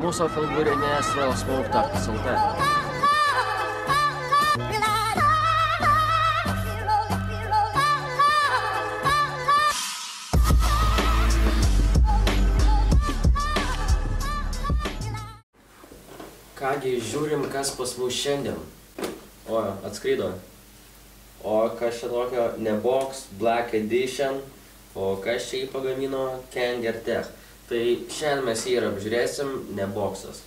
mūsų filgūrinės smurta.lt. Kągi, žiūrim, kas pas mus šiandien. O, atskrido. O kas čia tokio Nebox Black Edition, o kas čia jį pagamino Kangertech. Tai šiandien mes jį ir apžiūrėsim, Neboxas.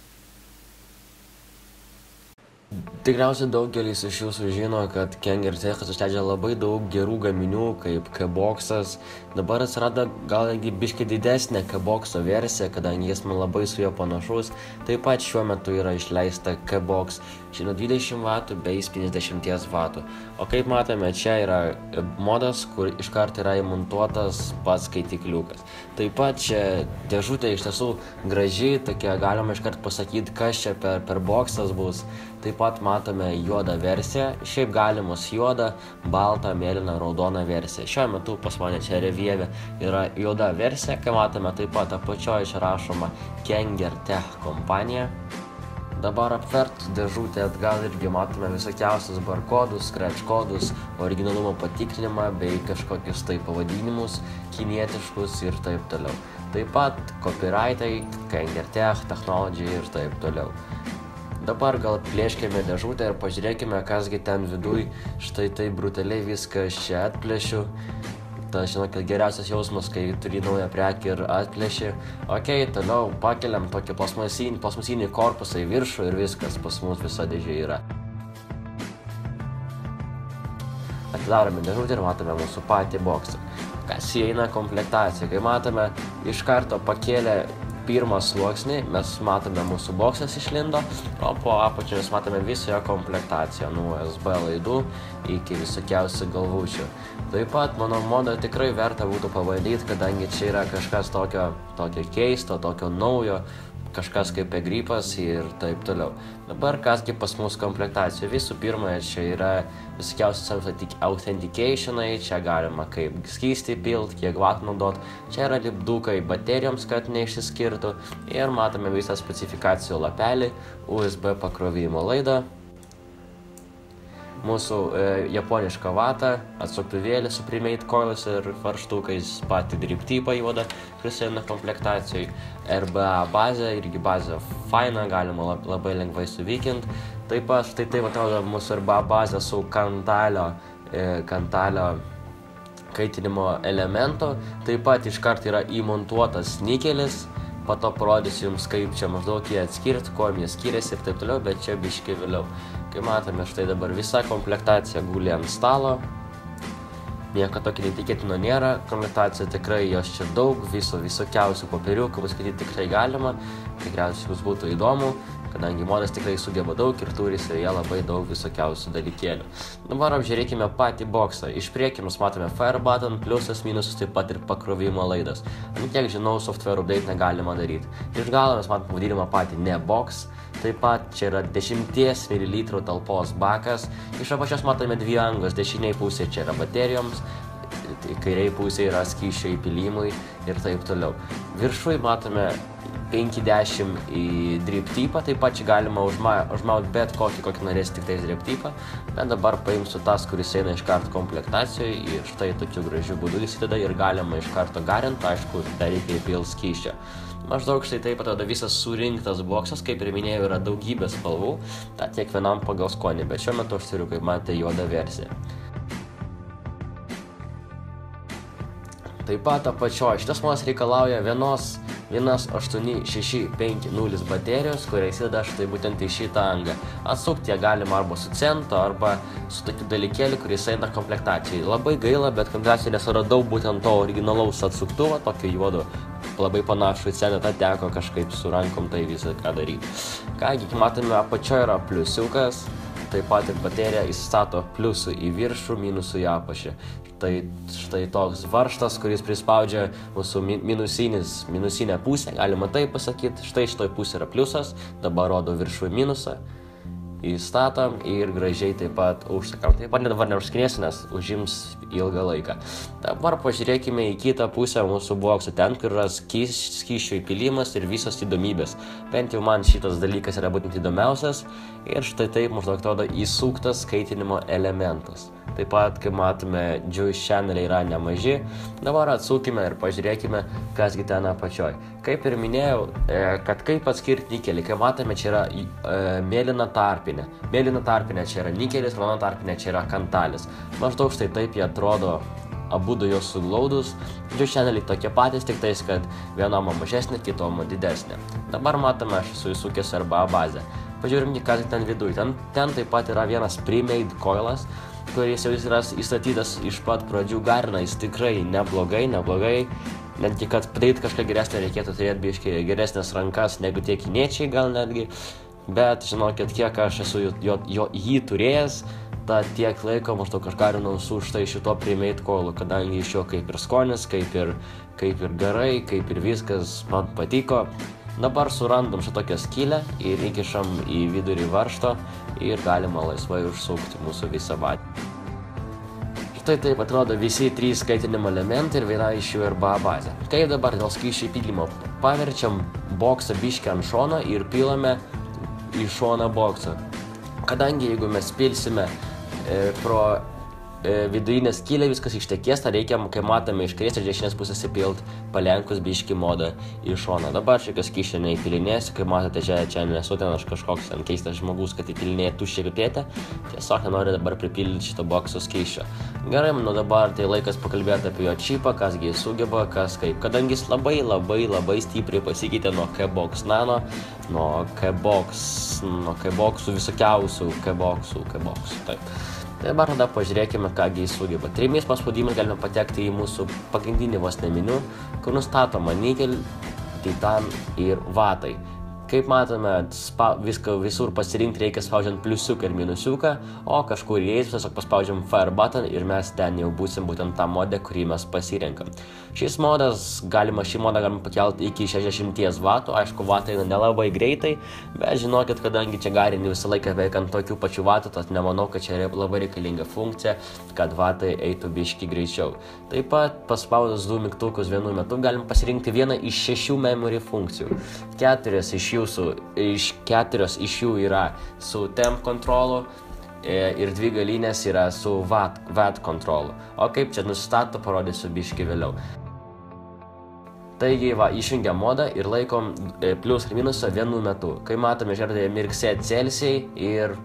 Tikriausiai daugelis iš jūsų žino, kad Kangertechas išleidžia labai daug gerų gaminių, kaip K-Boxas. Dabar atsirado gal biškai didesnė K-Boxo versija, kadangi jis man labai su juo panašus. Taip pat šiuo metu yra išleista K-Box nuo 20 W bei 50 W. O kaip matome, čia yra modas, kur iškart yra įmontuotas pats skaitikliukas. Taip pat čia dėžutė iš tiesų graži, tokia galima iškart pasakyti, kas čia per boksas bus. Taip pat matome juodą versiją, šiaip galimus juodą, baltą, mėlyną, raudoną versiją. Šiuo metu pas mane čia Revieve yra juoda versija, kai matome taip pat apačioje čia rašoma Kangertech kompanija. Dabar apvert dėžutę atgal irgi matome visokiausius barkodus, scratch kodus, originalumo patikrinimą bei kažkokius tai pavadinimus kinietiškus ir taip toliau. Taip pat copyrightai, Kangertech, technology ir taip toliau. Dabar gal plėškime dėžutę ir pažiūrėkime, kasgi ten viduj. Štai taip brutaliai viską čia atplėšiu. Ta, žinokit, geriausias jausmas, kai turi naują prekę ir atplėši. Ok, toliau pakeliam tokį plasmasinį korpusą į viršų ir viskas, pas mus visa dėžė yra. Atidarome dėžutę ir matome mūsų patį boksą. Kas įeina komplektacija? Kai matome, iš karto pakėlę pirmą sluoksnį, mes matome mūsų boksas išlindo, o po apačią mes matome visą jo komplektaciją, nuo USB laidų iki visokiausių galvučių. Taip pat, mano modą tikrai verta būtų pabandyti, kadangi čia yra kažkas tokio keisto, tokio naujo, kažkas kaip egripas ir taip toliau. Dabar kasgi pas mus komplektacija. Visų pirma, čia yra visokiausios authenticationai, čia galima kaip skystį pilt, kiek vat naudot. Čia yra lipdukai baterijoms, kad neišsiskirtų. Ir matome visą specifikacijų lapelį, USB pakrovimo laidą, mūsų japonišką vatą, atsuktuvėlį su primate coils ir varžtukais, patį drip tipą juodą, kuris eina komplektacijai, RBA bazę, irgi bazę faina, galima labai lengvai suvykinti. Taip pat štai taip atrodo mūsų RBA bazė su kantalio kaitinimo elemento. Taip pat iškart yra įmontuotas nikelis. Po to parodysiu jums, kaip čia maždaug jie atskirti, kuo jie skiriasi ir taip toliau, bet čia biškai vėliau. Kai matome, štai dabar visa komplektacija guli ant stalo. Nieko tokio netikėtino nėra, komplektacija tikrai jos čia daug, visokiausių popieriukų, paskaityti tikrai galima, tikriausiai jums būtų įdomu, kadangi modas tikrai sugeba daug ir turi savyje labai daug visokiausių dalykėlių. Dabar apžiūrėkime patį boksą. Iš priekio mes matome fire button, pliusas, minusus, taip pat ir pakrovimo laidas. Kiek žinau, software update negalima daryti. Iš galo mes matome pavadinimą patį Nebox. Taip pat čia yra 10 ml talpos bakas. Iš apačios matome dvi angos, dešiniai pusėje čia yra baterijoms, kairiai pusėje yra skysčio įpilimui ir taip toliau. Viršui matome 50 į drip tipą, taip pat čia galima užmauti bet kokį norės tik tais drip tipą. Bet dabar paimsiu tas, kuris eina iš karto komplektacijoje ir štai tokiu gražiu būdu įsideda ir galima iš karto garinti, aišku, dar reikia įpilti skysčio. Maždaug štai taip atrodo visas surinktas boksas, kaip ir minėjau, yra daugybė spalvų, tad kiekvienam pagal skonį, bet šiuo metu aš turiu, kaip matėte, juodą versiją. Taip pat apačioje šitas modelis reikalauja vienos 18650 baterijos, kuria įsideda štai būtent į šitą angą. Atsukti ją galima arba su centu, arba su tokiu dalykėliu, kuris eina komplektacijai. Labai gaila, bet komplektacijai nesuradau būtent to originalaus atsuktuvo, tokio juodo, labai panašų į centą, teko kažkaip su rankom tai visą ką daryti. Kągi, matome, apačioje yra pliusiukas, taip pat ir baterija įsistato pliusų į viršų, minusų į apačią. Tai štai toks varžtas, kuris prispaudžia mūsų minusinę pusę, galima taip pasakyti. Štai šitoj pusė yra pliusas, dabar rodo viršų minusą. įstatom ir gražiai taip pat užsakam. Taip pat dabar neužskinėsiu, nes užims ilgą laiką. Dabar pažiūrėkime į kitą pusę mūsų bokso, ten, kur yra skysčių įpylimas ir visos įdomybės. Bent jau man šitas dalykas yra būtent įdomiausias ir štai taip maždaug atrodo įsuktas skaitinimo elementas. Taip pat, kaip matome, Juice channeliai yra nemaži. Dabar atsukime ir pažiūrėkime, kasgi ten apačioj. Kaip ir minėjau, kad kaip atskirti nikelį. Kaip matome, čia yra mėlyna tarpinė. Mėlyna tarpinė čia yra nikelis, raudona tarpinė čia yra kantalis. Maždaug štai taip jie atrodo abudu jos suglaudus. Juice channeliai tokie patys, tik tais, kad vienom mažesnė, kitom didesnė. Dabar matome, aš esu įsukęs RBA bazę. Pažiūrim, kas ten viduj. Ten taip pat yra vienas pre-made coilas, kuris jau yra įstatytas iš pat pradžių garina, jis tikrai neblogai, netgi kad padaryti kažką geresnę reikėtų turėti biškai geresnės rankas negu tie kiniečiai gal netgi, bet žinokit, kiek aš esu jį turėjęs, tiek laiko maždaug aš garinu su štai šito pre-made coilu, kadangi iš jo kaip ir skonis, kaip ir garai, kaip ir viskas man patiko. Dabar surandam šitokią skylę ir įkišam į vidurį varžto ir galima laisvai užsukti mūsų visą batį. Štai taip atrodo visi trys skaitinimo elementai ir viena iš jų RBA bazė. Kaip dabar dėl skysčių įpylimo? Paverčiam boksą biškį ant šono ir pilame į šoną boksą. Kadangi jeigu mes pilsime pro vidurinę skylę, viskas ištekės, tai reikia, kaip matome, iš kairės ir dešinės pusės įpilt palenkus biškį modą į šoną. Dabar šikas skysčio neįpilinėsiu, kaip matote, čia nesu ten aš kažkoks keistas žmogus, kad įpilinėja tuščią pipėtę, tiesiog nenoriu dabar pripildyti šito bokso skysčio. Gerai, manau dabar tai laikas pakalbėti apie jo čipą, kasgi jis sugeba, kas kaip, kadangi jis labai stipriai pasikeitė nuo K-Box Nano, nuo K-Boxų visokiausių K-Boxų, taip. Dabar tada pažiūrėkime, kągi jis sugeba. 3 paspaudimais galime patekti į mūsų pagrindinį vos ne meniu, kur nustatoma nikelį, titan ir vatai. Kaip matome, visur pasirinkti reikia spaudžiant pliusiuką ir minusiuką, o kažkur įeis tiesiog paspaudžiam fire button ir mes ten jau būsim būtent tą modę, kurį mes pasirenkam. Šį modą galima pakelti iki 60 vatų, aišku, vatai eina nelabai greitai, bet žinokit, kadangi čia garini visą laiką veik ant tokių pačių vatų, tad nemanau, kad čia labai reikalinga funkcija, kad vatai eitų biškį greičiau. Taip pat paspaudus 2 mygtukus vienu metu galim pasirinkti vieną iš 6 memory funkcijų. 4 iš jų yra su temp kontrolu ir 2 galinės yra su watt kontrolu. O kaip čia nustato, parodysiu biškį vėliau. Taigi, išjungiam modą ir laikom plius ir minusą vienu metu. Kai matome, žiūrėdami mirksėt Celsijai ir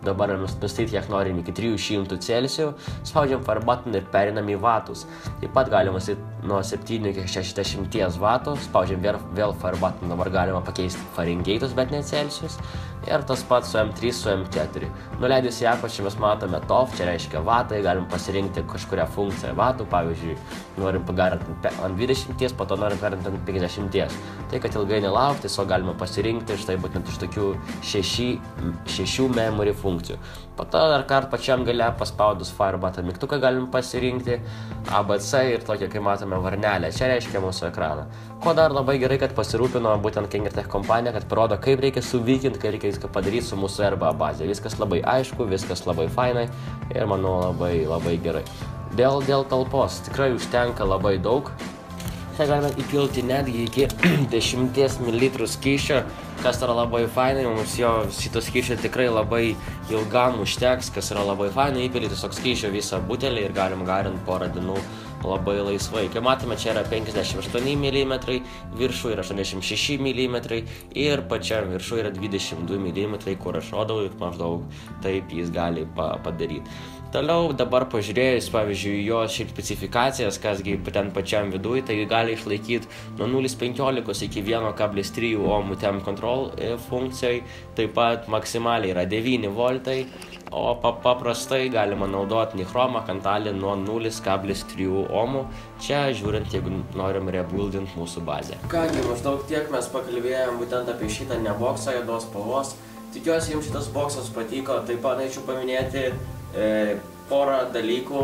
dabar nustatyti, kiek norim iki 300 Celsijų, spaudžiam fire button ir perinam į vatus. Taip pat galima nuo 7 iki 60 vatų, spaudžiam vėl fire button, dabar galima pakeisti Fahrenheitus, bet ne Celsijus. Ir tas pats su M3, su M4. Nuleidus į apačią mes matome TOF, čia reiškia vatai, galim pasirinkti kažkurią funkciją vatų, pavyzdžiui, norim pagarinti ant 20, po to norim pagarinti ant 50. Tai, kad ilgai nelaukti, tiesiog galima pasirinkti štai būtent iš tokių 6 memory funkcijų. Po to dar kart pačiam gale paspaudus fire button mygtuką galim pasirinkti ABC ir tokia, kaip matome, varnelė. Čia reiškia mūsų ekraną. Ko dar labai gerai, kad pasirūpino būtent Kangertech kompanija, kad parodo, kaip reikia suvykinti, kaip reikia viską padaryti su mūsų RBA bazė. Viskas labai aišku, viskas labai fainai ir manau labai gerai. Dėl talpos tikrai užtenka labai daug. Čia galime įpilti netgi iki 10 ml skysčio, kas yra labai fainai, mums jo šito skysčio tikrai labai ilgam užteks, kas yra labai fainai, įpilti tiesiog skysčio visą butelį ir galim garinti porą dienų labai laisvai. Kaip matome, čia yra 58 mm, viršų yra 86 mm ir pačiam viršų yra 22 mm, kur aš rodau ir maždaug taip jis gali padaryti. Toliau dabar pažiūrėjus, pavyzdžiui, jo šiaip specifikacijas, kasgi ten pačiam viduj, tai gali išlaikyti nuo 0,15 iki 1,3 ohmų temp control funkcijai, taip pat maksimaliai yra 9 voltai, o paprastai galima naudoti nichromą kantalį nuo 0,3 ohmų, čia žiūrint, jeigu norim rebuildinti mūsų bazę. Kągi, maždaug tiek mes pakalbėjom būtent apie šitą neboksą juodos spalvos. Tikiuosi, jums šitas boksas patiko, taip pat norėčiau paminėti porą dalykų,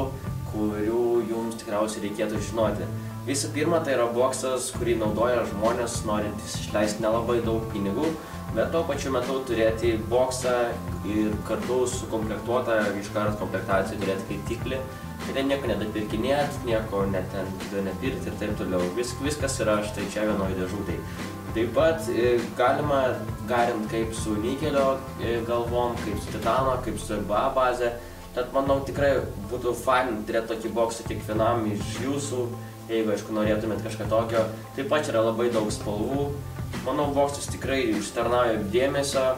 kurių jums tikriausiai reikėtų žinoti. Visų pirma, tai yra boksas, kurį naudoja žmonės, norintys išleisti nelabai daug pinigų, bet tuo pačiu metu turėti boksą ir kartu sukomplektuotą iškart komplektaciją turėti kaitiklį. Ir ten nieko nedapirkinėti, nieko nepirkti ir taip toliau. Viskas yra štai čia vienoje dėžutėje. Taip pat galima garinti kaip su nikelio galvom, kaip su titano, kaip su RBA baze. Tad manau tikrai būtų fain turėti tokį boksą kiekvienam iš jūsų, jeigu aišku norėtumėt kažką tokio. Taip pat yra labai daug spalvų. Manau, boksas tikrai užtarnauja dėmesio.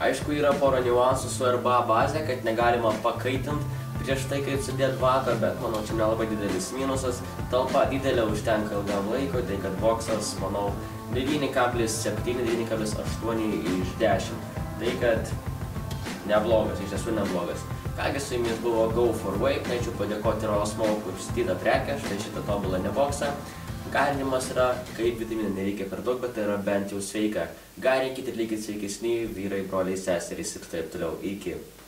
Aišku, yra pora niuansų su RBA baze, kad negalima pakaitinti prieš tai, kai sudėt vatą, bet manau, čia nelabai didelis minusas. Talpa didelė užtenka ilgam laiko, tai kad boksas, manau, 9,7–9,8 iš 10. Tai kad neblogas, iš tiesų neblogas. Kągi su jumis buvo Go for Wave, norėčiau padėkoti Raw Smoke už stytą prekę, štai šitą tobulą neboksą. Garinimas yra, kaip vitaminų nereikia per daug, bet tai yra bent jau sveika. Garinkit ir likit sveikesni, vyrai, broliai, seserys ir taip toliau. Iki.